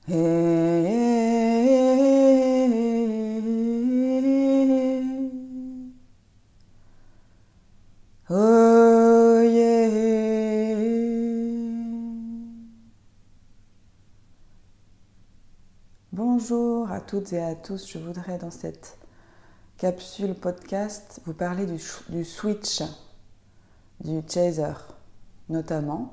Oh yeah. Bonjour à toutes et à tous, je voudrais dans cette capsule podcast vous parler du switch, du chaser notamment,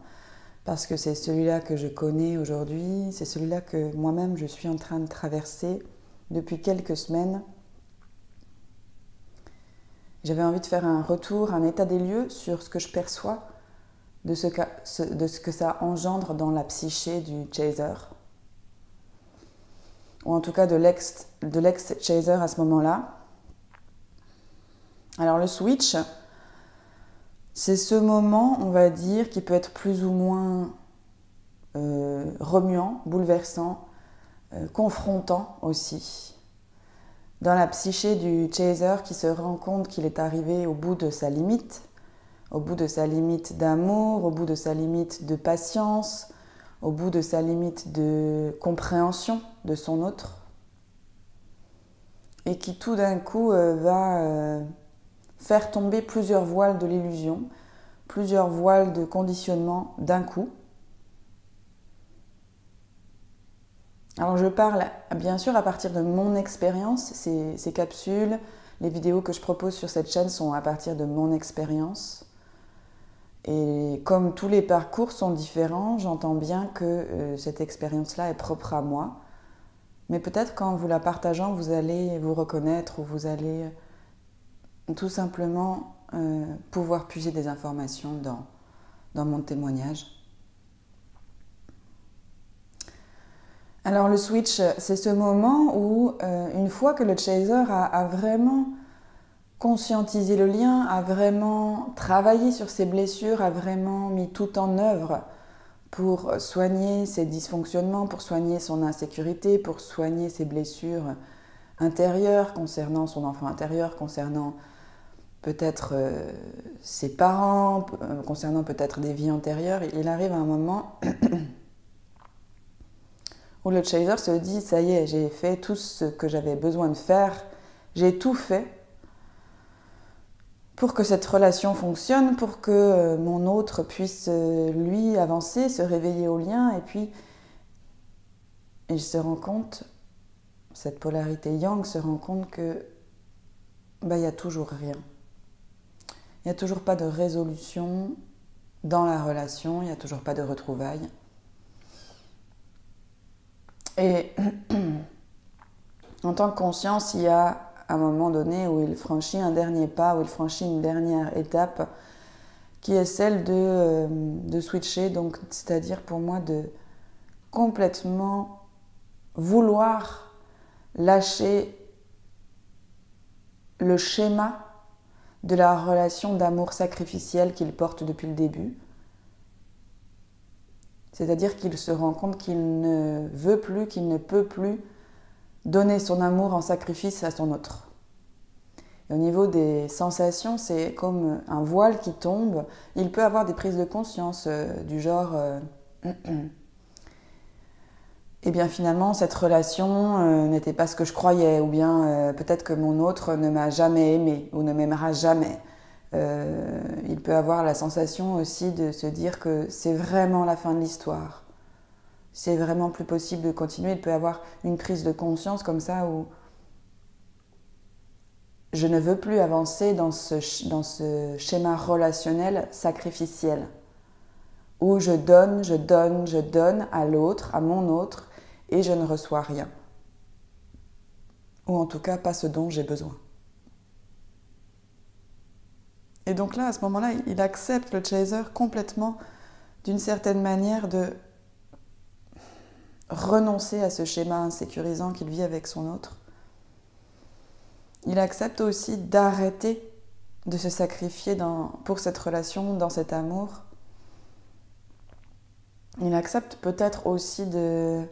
parce que c'est celui-là que je connais aujourd'hui, c'est celui-là que moi-même je suis en train de traverser depuis quelques semaines. J'avais envie de faire un retour, un état des lieux sur ce que je perçois de ce que ça engendre dans la psyché du chaser, ou en tout cas de l'ex-chaser à ce moment-là. Alors le switch, c'est ce moment, on va dire, qui peut être plus ou moins remuant, bouleversant, confrontant aussi. Dans la psyché du chaser qui se rend compte qu'il est arrivé au bout de sa limite d'amour, au bout de sa limite de patience, au bout de sa limite de compréhension de son autre, et qui tout d'un coup va faire tomber plusieurs voiles de l'illusion, plusieurs voiles de conditionnement d'un coup. Alors je parle bien sûr à partir de mon expérience, ces capsules, les vidéos que je propose sur cette chaîne sont à partir de mon expérience. Et comme tous les parcours sont différents, j'entends bien que cette expérience-là est propre à moi. Mais peut-être qu'en vous la partageant, vous allez vous reconnaître ou vous allez tout simplement pouvoir puiser des informations dans mon témoignage. Alors le switch, c'est ce moment où, une fois que le chaser a vraiment conscientisé le lien, a vraiment travaillé sur ses blessures, a vraiment mis tout en œuvre pour soigner ses dysfonctionnements, pour soigner son insécurité, pour soigner ses blessures intérieures concernant son enfant intérieur, concernant peut-être ses parents, concernant peut-être des vies antérieures. Il arrive à un moment où le chaser se dit « ça y est, j'ai fait tout ce que j'avais besoin de faire, j'ai tout fait pour que cette relation fonctionne, pour que mon autre puisse lui avancer, se réveiller au lien. » Et puis, il se rend compte, cette polarité yang se rend compte que il n'y a toujours rien. Il n'y a toujours pas de résolution dans la relation, il n'y a toujours pas de retrouvailles. Et en tant que conscience, il y a un moment donné où il franchit un dernier pas, où il franchit une dernière étape qui est celle de switcher, donc c'est-à-dire pour moi de complètement vouloir lâcher le schéma de la relation d'amour sacrificiel qu'il porte depuis le début. C'est-à-dire qu'il se rend compte qu'il ne veut plus, qu'il ne peut plus donner son amour en sacrifice à son autre. Et au niveau des sensations, c'est comme un voile qui tombe. Il peut avoir des prises de conscience du genre eh bien finalement cette relation n'était pas ce que je croyais, ou bien peut-être que mon autre ne m'a jamais aimé ou ne m'aimera jamais. Il peut avoir la sensation aussi de se dire que c'est vraiment la fin de l'histoire. C'est vraiment plus possible de continuer. Il peut avoir une prise de conscience comme ça où je ne veux plus avancer dans ce schéma relationnel sacrificiel, où je donne à l'autre, à mon autre, et je ne reçois rien. Ou en tout cas, pas ce dont j'ai besoin. Et donc là, à ce moment-là, il accepte le chaser complètement, d'une certaine manière, de renoncer à ce schéma insécurisant qu'il vit avec son autre. Il accepte aussi d'arrêter de se sacrifier pour cette relation, dans cet amour. Il accepte peut-être aussi de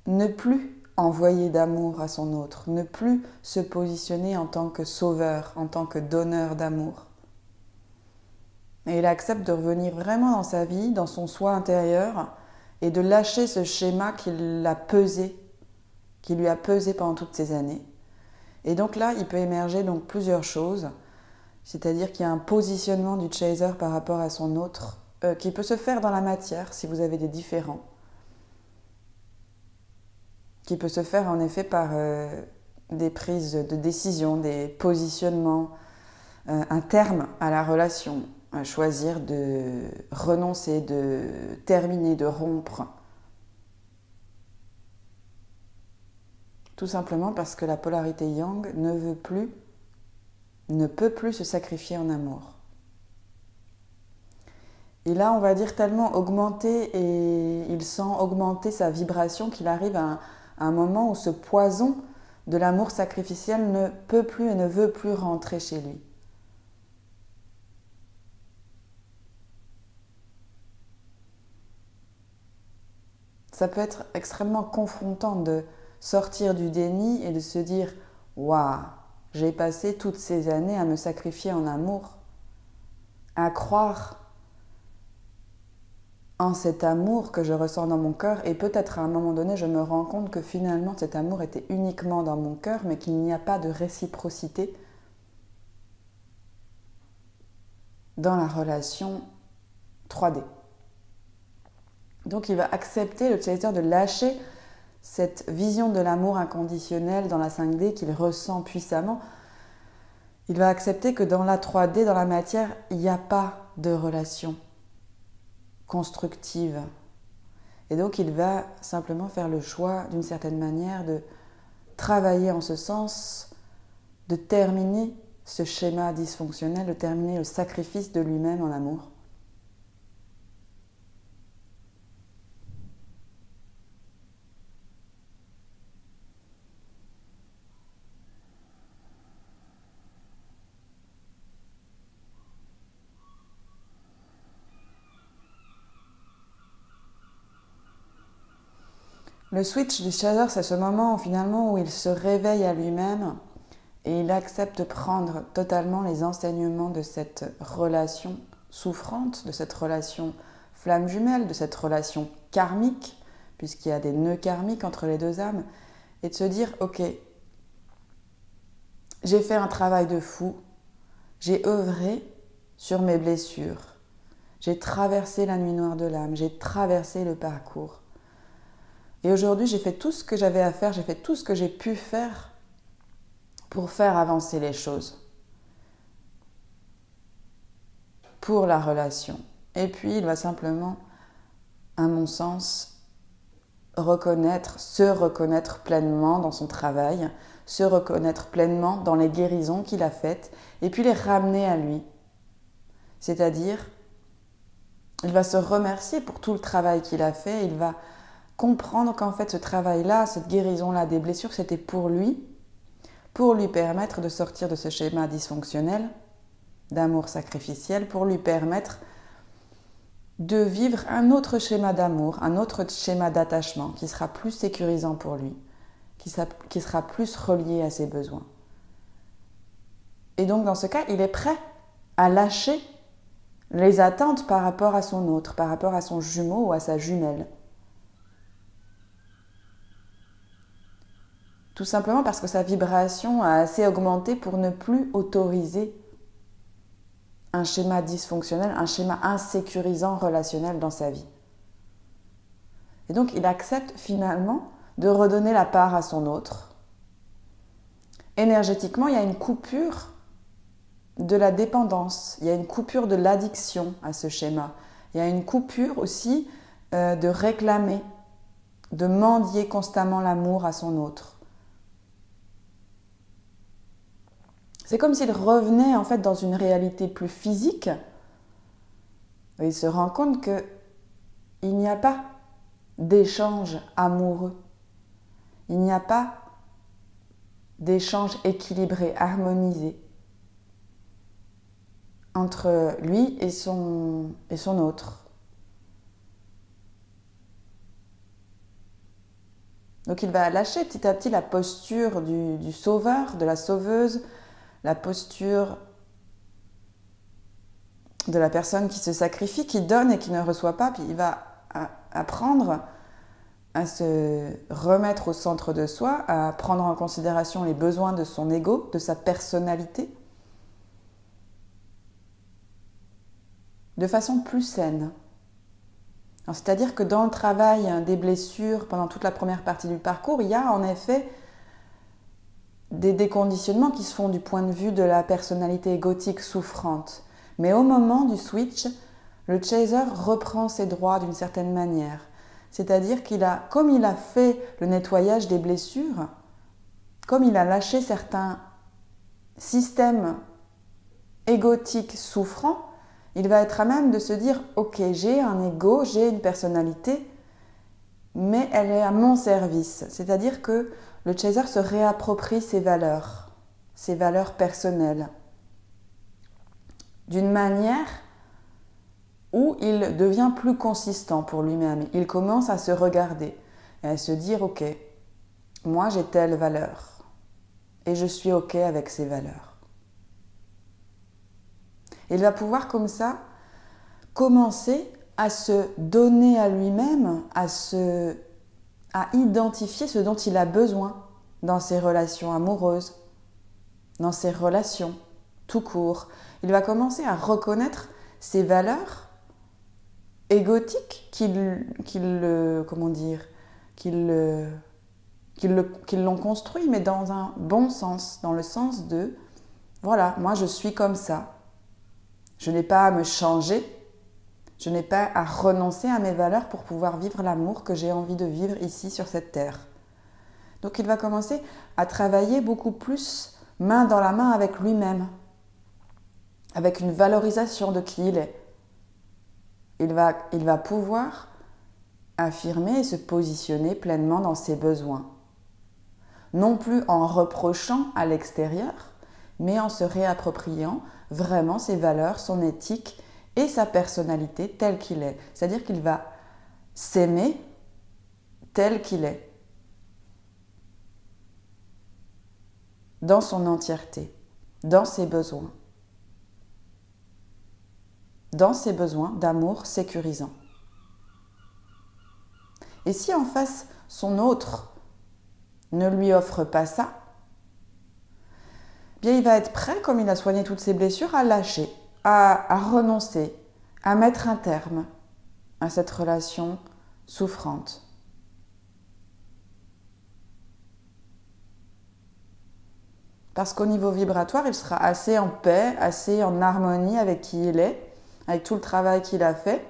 ne plus envoyer d'amour à son autre, ne plus se positionner en tant que sauveur, en tant que donneur d'amour. Et il accepte de revenir vraiment dans sa vie, dans son soi intérieur, et de lâcher ce schéma qui lui a pesé pendant toutes ces années. Et donc là, il peut émerger donc plusieurs choses, c'est-à-dire qu'il y a un positionnement du chaser par rapport à son autre, qui peut se faire dans la matière si vous avez des différends, qui peut se faire en effet par des prises de décision, des positionnements, un terme à la relation, choisir de renoncer, de terminer, de rompre. Tout simplement parce que la polarité yang ne peut plus se sacrifier en amour. Et là, on va dire tellement augmenter, et il sent augmenter sa vibration qu'il arrive à un moment où ce poison de l'amour sacrificiel ne peut plus et ne veut plus rentrer chez lui. Ça peut être extrêmement confrontant de sortir du déni et de se dire « Waouh, j'ai passé toutes ces années à me sacrifier en amour, à croire en cet amour que je ressens dans mon cœur et peut-être à un moment donné je me rends compte que finalement cet amour était uniquement dans mon cœur mais qu'il n'y a pas de réciprocité dans la relation 3D. » Donc il va accepter, le chaser, de lâcher cette vision de l'amour inconditionnel dans la 5D qu'il ressent puissamment. Il va accepter que dans la 3D, dans la matière, il n'y a pas de relation constructive. Et donc il va simplement faire le choix, d'une certaine manière, de travailler en ce sens, de terminer ce schéma dysfonctionnel, de terminer le sacrifice de lui-même en amour. Le switch du chaser, c'est ce moment finalement où il se réveille à lui-même et il accepte de prendre totalement les enseignements de cette relation souffrante, de cette relation flamme jumelle, de cette relation karmique, puisqu'il y a des nœuds karmiques entre les deux âmes, et de se dire « Ok, j'ai fait un travail de fou, j'ai œuvré sur mes blessures, j'ai traversé la nuit noire de l'âme, j'ai traversé le parcours. Et aujourd'hui, j'ai fait tout ce que j'avais à faire, j'ai fait tout ce que j'ai pu faire pour faire avancer les choses, pour la relation. » Et puis, il va simplement, à mon sens, se reconnaître pleinement dans son travail, se reconnaître pleinement dans les guérisons qu'il a faites, et puis les ramener à lui. C'est-à-dire, il va se remercier pour tout le travail qu'il a fait, il va comprendre qu'en fait ce travail-là, cette guérison-là des blessures, c'était pour lui permettre de sortir de ce schéma dysfonctionnel d'amour sacrificiel, pour lui permettre de vivre un autre schéma d'amour, un autre schéma d'attachement qui sera plus sécurisant pour lui, qui sera plus relié à ses besoins. Et donc dans ce cas, il est prêt à lâcher les attentes par rapport à son autre, par rapport à son jumeau ou à sa jumelle. Tout simplement parce que sa vibration a assez augmenté pour ne plus autoriser un schéma dysfonctionnel, un schéma insécurisant relationnel dans sa vie. Et donc il accepte finalement de redonner la part à son autre. Énergétiquement, il y a une coupure de la dépendance, il y a une coupure de l'addiction à ce schéma. Il y a une coupure aussi de réclamer, de mendier constamment l'amour à son autre. C'est comme s'il revenait en fait dans une réalité plus physique. Et il se rend compte qu'il n'y a pas d'échange amoureux. Il n'y a pas d'échange équilibré, harmonisé entre lui et son autre. Donc il va lâcher petit à petit la posture du sauveur, de la sauveuse, la posture de la personne qui se sacrifie, qui donne et qui ne reçoit pas, puis il va apprendre à se remettre au centre de soi, à prendre en considération les besoins de son ego, de sa personnalité, de façon plus saine. C'est-à-dire que dans le travail des blessures, pendant toute la première partie du parcours, il y a en effet des déconditionnements qui se font du point de vue de la personnalité égotique souffrante. Mais au moment du switch, le chaser reprend ses droits d'une certaine manière. C'est-à-dire comme il a fait le nettoyage des blessures, comme il a lâché certains systèmes égotiques souffrants, il va être à même de se dire « Ok, j'ai un ego, j'ai une personnalité, mais elle est à mon service. » C'est-à-dire que le chaser se réapproprie ses valeurs personnelles, d'une manière où il devient plus consistant pour lui-même. Il commence à se regarder et à se dire « Ok, moi j'ai telle valeur et je suis ok avec ces valeurs. » Il va pouvoir comme ça commencer à se donner à lui-même, à identifier ce dont il a besoin dans ses relations amoureuses, dans ses relations tout court. Il va commencer à reconnaître ses valeurs égotiques qui l'ont construit, mais dans un bon sens, dans le sens de voilà, moi je suis comme ça. Je n'ai pas à me changer, je n'ai pas à renoncer à mes valeurs pour pouvoir vivre l'amour que j'ai envie de vivre ici sur cette terre. Donc il va commencer à travailler beaucoup plus main dans la main avec lui-même, avec une valorisation de qui il est. Il va pouvoir affirmer et se positionner pleinement dans ses besoins. Non plus en reprochant à l'extérieur, mais en se réappropriant vraiment ses valeurs, son éthique et sa personnalité telle qu'il est. C'est-à-dire qu'il va s'aimer tel qu'il est, dans son entièreté, dans ses besoins d'amour sécurisant. Et si en face, son autre ne lui offre pas ça, bien il va être prêt, comme il a soigné toutes ses blessures, à lâcher, à renoncer, à mettre un terme à cette relation souffrante. Parce qu'au niveau vibratoire, il sera assez en paix, assez en harmonie avec qui il est, avec tout le travail qu'il a fait,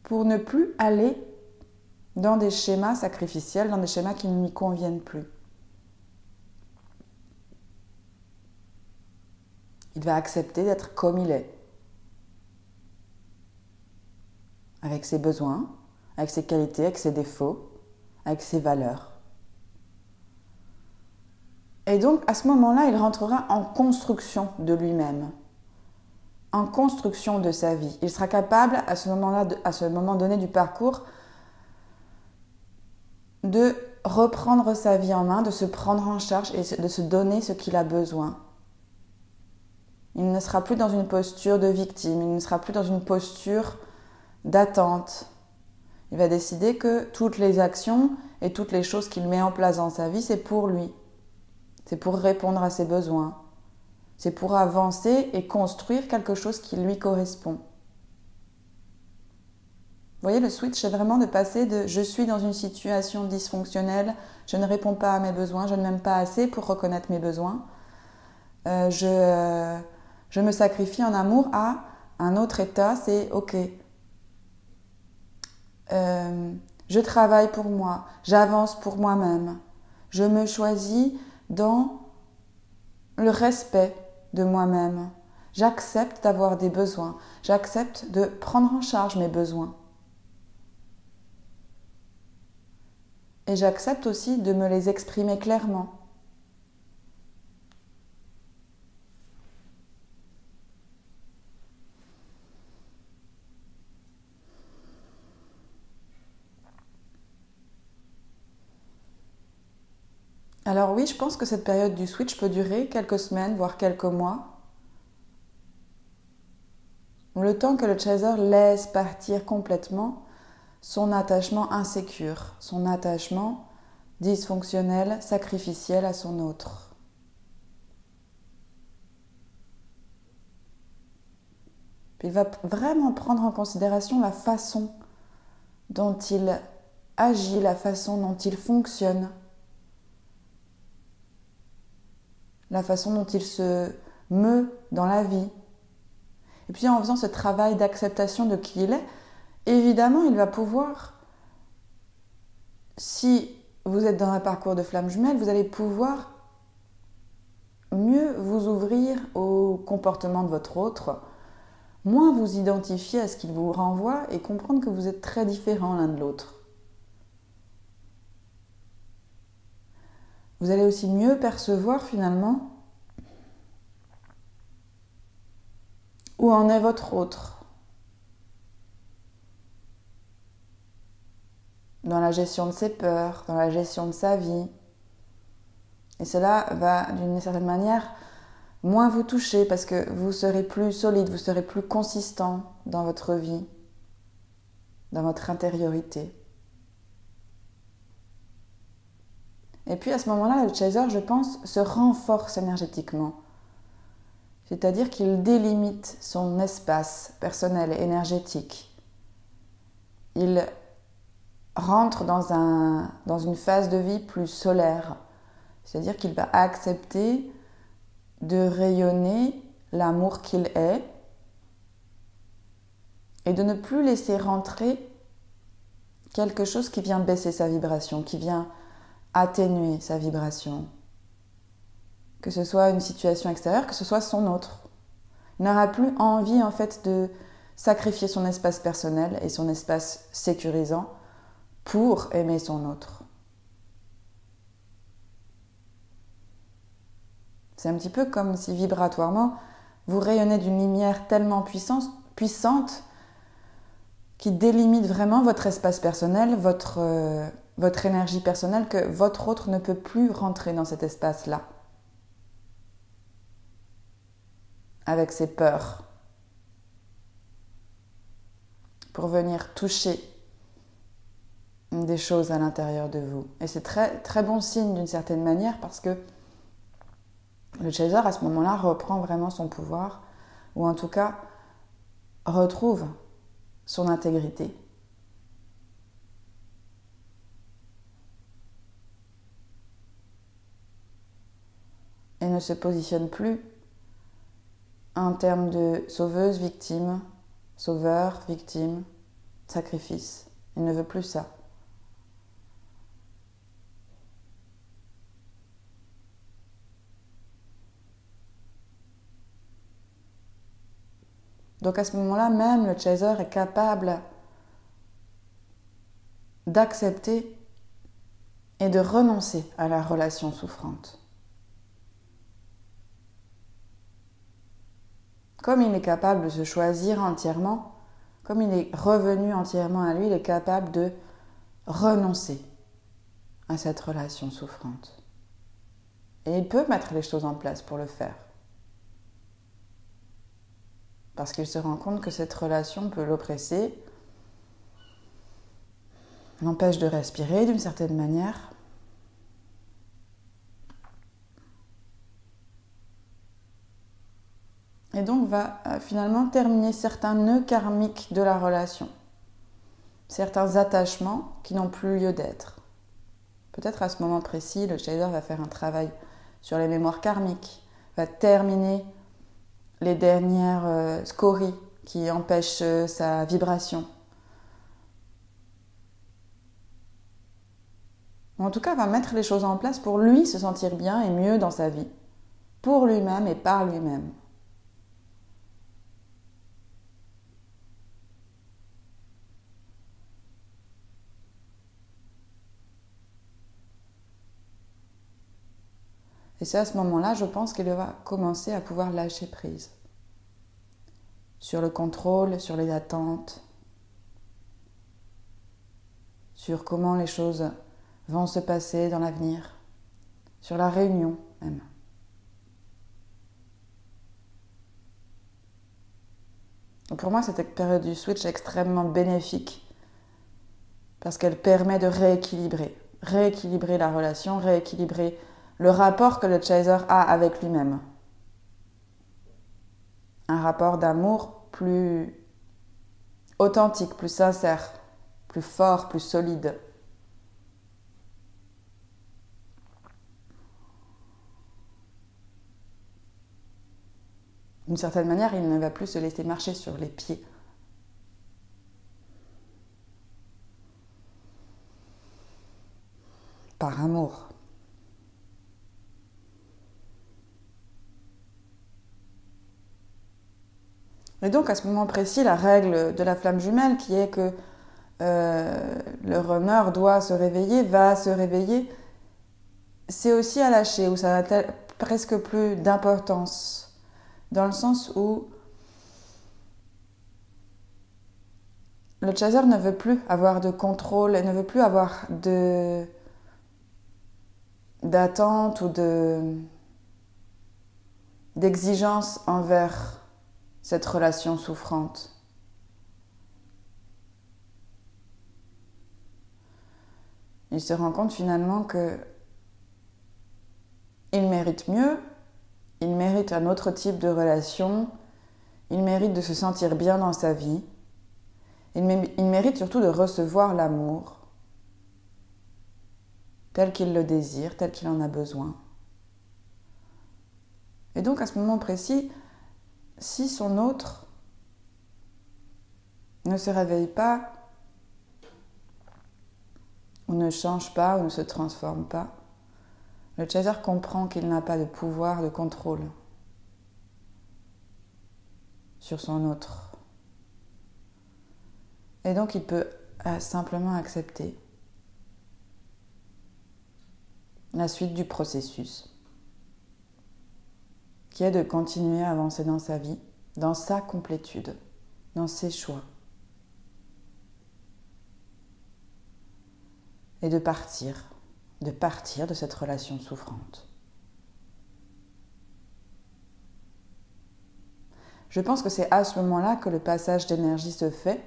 pour ne plus aller dans des schémas sacrificiels, dans des schémas qui ne lui conviennent plus. Il va accepter d'être comme il est, avec ses besoins, avec ses qualités, avec ses défauts, avec ses valeurs. Et donc, à ce moment-là, il rentrera en construction de lui-même, en construction de sa vie. Il sera capable, à ce moment donné du parcours, de reprendre sa vie en main, de se prendre en charge et de se donner ce qu'il a besoin. Il ne sera plus dans une posture de victime, il ne sera plus dans une posture d'attente. Il va décider que toutes les actions et toutes les choses qu'il met en place dans sa vie, c'est pour lui. C'est pour répondre à ses besoins. C'est pour avancer et construire quelque chose qui lui correspond. Vous voyez, le switch, c'est vraiment de passer de « je suis dans une situation dysfonctionnelle, je ne réponds pas à mes besoins, je ne m'aime pas assez pour reconnaître mes besoins, je me sacrifie en amour » à un autre état, c'est « ok, je travaille pour moi, j'avance pour moi-même, je me choisis dans le respect de moi-même, j'accepte d'avoir des besoins, j'accepte de prendre en charge mes besoins. Et j'accepte aussi de me les exprimer clairement. Alors oui, je pense que cette période du switch peut durer quelques semaines, voire quelques mois. le temps que le chaser laisse partir complètement son attachement insécure, son attachement dysfonctionnel, sacrificiel à son autre. Puis il va vraiment prendre en considération la façon dont il agit, la façon dont il fonctionne, la façon dont il se meut dans la vie. Et puis en faisant ce travail d'acceptation de qui il est, évidemment, il va pouvoir, si vous êtes dans un parcours de flamme jumelle, vous allez pouvoir mieux vous ouvrir au comportement de votre autre, moins vous identifier à ce qu'il vous renvoie et comprendre que vous êtes très différents l'un de l'autre. Vous allez aussi mieux percevoir finalement où en est votre autre dans la gestion de ses peurs, dans la gestion de sa vie. Et cela va d'une certaine manière moins vous toucher parce que vous serez plus solide, vous serez plus consistant dans votre vie, dans votre intériorité. Et puis à ce moment-là, le chaser, je pense, se renforce énergétiquement. C'est-à-dire qu'il délimite son espace personnel et énergétique. Il rentre dans une phase de vie plus solaire. C'est-à-dire qu'il va accepter de rayonner l'amour qu'il est et de ne plus laisser rentrer quelque chose qui vient baisser sa vibration, qui vient atténuer sa vibration. Que ce soit une situation extérieure, que ce soit son autre. Il n'aura plus envie en fait de sacrifier son espace personnel et son espace sécurisant pour aimer son autre. C'est un petit peu comme si vibratoirement vous rayonnez d'une lumière tellement puissante qui délimite vraiment votre espace personnel, votre énergie personnelle, que votre autre ne peut plus rentrer dans cet espace-là. Avec ses peurs. Pour venir toucher des choses à l'intérieur de vous. Et c'est très, très bon signe d'une certaine manière parce que le chaser à ce moment-là reprend vraiment son pouvoir ou en tout cas retrouve son intégrité. Et ne se positionne plus en termes de sauveuse, victime, sauveur, victime, sacrifice. Il ne veut plus ça. Donc à ce moment-là, même le chaser est capable d'accepter et de renoncer à la relation souffrante. Comme il est capable de se choisir entièrement, comme il est revenu entièrement à lui, il est capable de renoncer à cette relation souffrante. Et il peut mettre les choses en place pour le faire. Parce qu'il se rend compte que cette relation peut l'oppresser, l'empêche de respirer d'une certaine manière. Et donc va finalement terminer certains nœuds karmiques de la relation. Certains attachements qui n'ont plus lieu d'être. Peut-être à ce moment précis, le chaser va faire un travail sur les mémoires karmiques, va terminer les dernières scories qui empêchent sa vibration. Ou en tout cas, va mettre les choses en place pour lui se sentir bien et mieux dans sa vie. Pour lui-même et par lui-même. Et c'est à ce moment-là, je pense qu'il va commencer à pouvoir lâcher prise. Sur le contrôle, sur les attentes, sur comment les choses vont se passer dans l'avenir, sur la réunion même. Donc pour moi, cette période du switch est extrêmement bénéfique parce qu'elle permet de rééquilibrer la relation, rééquilibrer le rapport que le chaser a avec lui-même. Un rapport d'amour plus authentique, plus sincère, plus fort, plus solide. D'une certaine manière, il ne va plus se laisser marcher sur les pieds. Par amour. Et donc, à ce moment précis, la règle de la flamme jumelle, qui est que le runner doit se réveiller, va se réveiller, c'est aussi à lâcher, où ça n'a presque plus d'importance. Dans le sens où le chaser ne veut plus avoir de contrôle, et ne veut plus avoir d'attente ou d'exigence envers cette relation souffrante. Il se rend compte finalement que il mérite mieux, il mérite un autre type de relation, il mérite de se sentir bien dans sa vie, il mérite surtout de recevoir l'amour tel qu'il le désire, tel qu'il en a besoin. Et donc à ce moment précis, si son autre ne se réveille pas, ou ne change pas, ou ne se transforme pas, le chaser comprend qu'il n'a pas de pouvoir de contrôle sur son autre. Et donc il peut simplement accepter la suite du processus, qui est de continuer à avancer dans sa vie, dans sa complétude, dans ses choix. Et de partir de cette relation souffrante. Je pense que c'est à ce moment-là que le passage d'énergie se fait,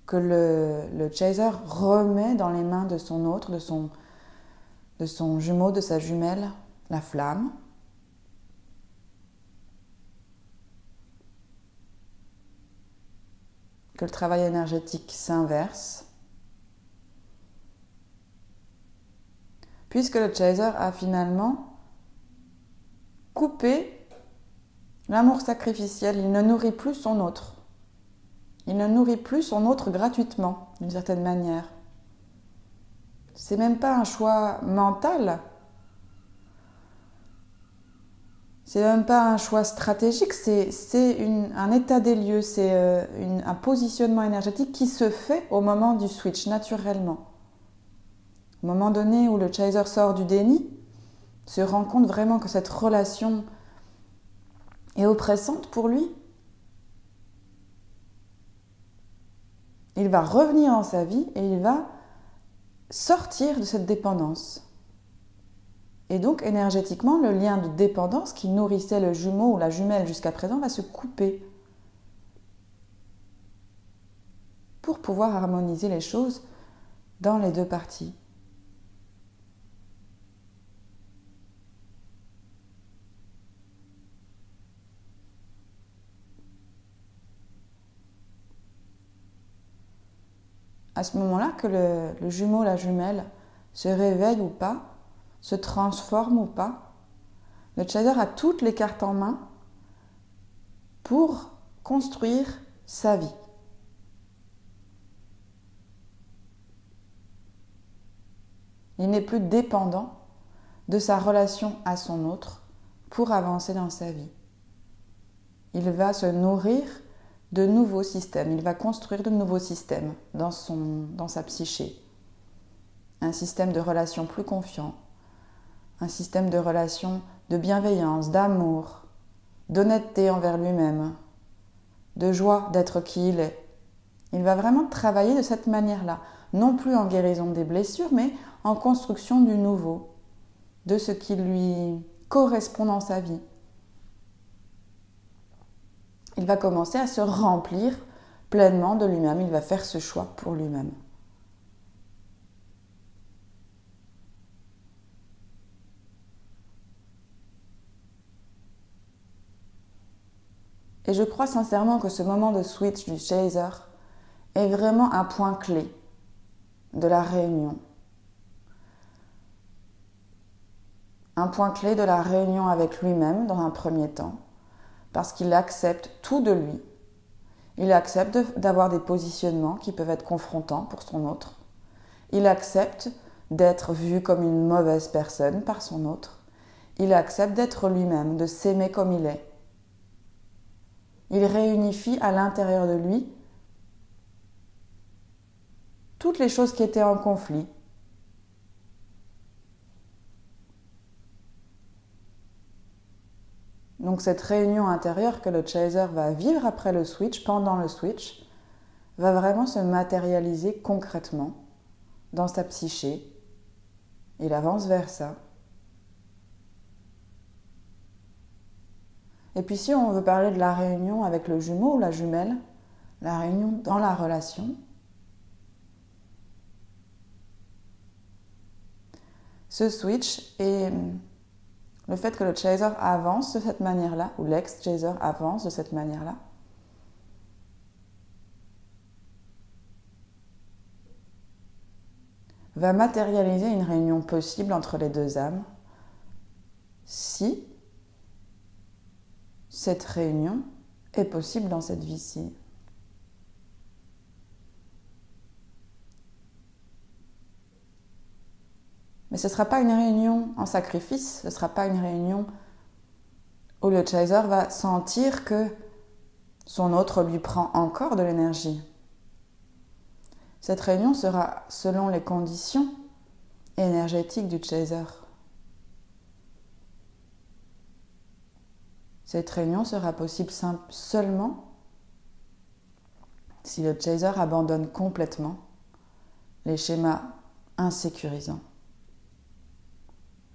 que le chaser remet dans les mains de son autre, de son jumeau, de sa jumelle, la flamme. Que le travail énergétique s'inverse. Puisque le chaser a finalement coupé l'amour sacrificiel, il ne nourrit plus son autre. Il ne nourrit plus son autre gratuitement, d'une certaine manière. C'est même pas un choix mental. C'est même pas un choix stratégique, c'est un état des lieux, c'est un positionnement énergétique qui se fait au moment du switch, naturellement. Au moment donné où le chaser sort du déni, se rend compte vraiment que cette relation est oppressante pour lui, il va revenir dans sa vie et il va sortir de cette dépendance. Et donc énergétiquement, le lien de dépendance qui nourrissait le jumeau ou la jumelle jusqu'à présent va se couper pour pouvoir harmoniser les choses dans les deux parties. À ce moment-là, que le jumeau, la jumelle, se réveille ou pas, se transforme ou pas, le chaser a toutes les cartes en main pour construire sa vie. Il n'est plus dépendant de sa relation à son autre pour avancer dans sa vie. Il va se nourrir de nouveaux systèmes, il va construire de nouveaux systèmes dans sa psyché. Un système de relations plus confiant, un système de relations de bienveillance, d'amour, d'honnêteté envers lui-même, de joie d'être qui il est. Il va vraiment travailler de cette manière-là, non plus en guérison des blessures, mais en construction du nouveau, de ce qui lui correspond dans sa vie. il va commencer à se remplir pleinement de lui-même, il va faire ce choix pour lui-même. Et je crois sincèrement que ce moment de switch du chaser est vraiment un point clé de la réunion. Un point clé de la réunion avec lui-même dans un premier temps, parce qu'il accepte tout de lui. Il accepte d'avoir des positionnements qui peuvent être confrontants pour son autre. Il accepte d'être vu comme une mauvaise personne par son autre. Il accepte d'être lui-même, de s'aimer comme il est. Il réunifie à l'intérieur de lui toutes les choses qui étaient en conflit. Donc cette réunion intérieure que le chaser va vivre après le switch, pendant le switch, va vraiment se matérialiser concrètement dans sa psyché. Il avance vers ça. Et puis si on veut parler de la réunion avec le jumeau ou la jumelle, la réunion dans la relation, ce switch et le fait que le chaser avance de cette manière-là, ou l'ex-chaser avance de cette manière-là, va matérialiser une réunion possible entre les deux âmes si cette réunion est possible dans cette vie-ci. Mais ce ne sera pas une réunion en sacrifice, ce ne sera pas une réunion où le chaser va sentir que son autre lui prend encore de l'énergie. Cette réunion sera selon les conditions énergétiques du chaser. Cette réunion sera possible seulement si le chaser abandonne complètement les schémas insécurisants,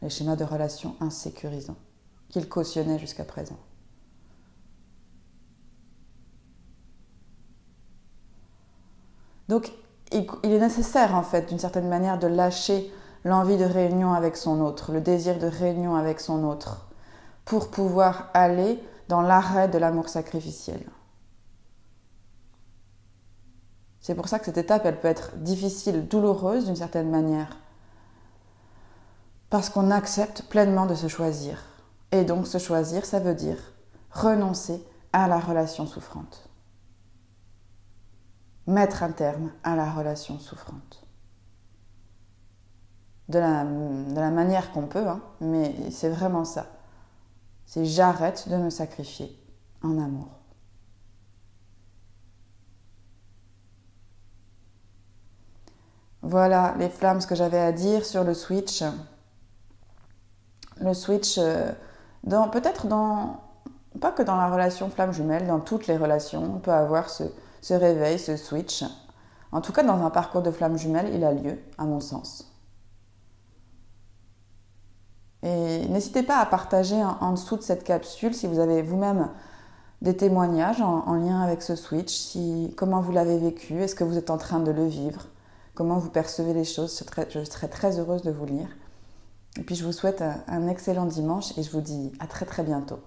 les schémas de relations insécurisants qu'il cautionnait jusqu'à présent. Donc, il est nécessaire, en fait, d'une certaine manière, de lâcher l'envie de réunion avec son autre, le désir de réunion avec son autre, pour pouvoir aller dans l'arrêt de l'amour sacrificiel. C'est pour ça que cette étape, elle peut être difficile, douloureuse d'une certaine manière, parce qu'on accepte pleinement de se choisir. Et donc se choisir, ça veut dire renoncer à la relation souffrante. Mettre un terme à la relation souffrante. De la manière qu'on peut, hein, mais c'est vraiment ça. C'est j'arrête de me sacrifier en amour. Voilà les flammes, ce que j'avais à dire sur le switch. Le switch, peut-être pas que dans la relation flamme jumelle, dans toutes les relations, on peut avoir ce réveil, ce switch. En tout cas, dans un parcours de flamme jumelle, il a lieu, à mon sens. Et n'hésitez pas à partager en dessous de cette capsule si vous avez vous-même des témoignages en lien avec ce switch, comment vous l'avez vécu, est-ce que vous êtes en train de le vivre, comment vous percevez les choses, je serai très heureuse de vous lire. Et puis je vous souhaite un excellent dimanche et je vous dis à très très bientôt.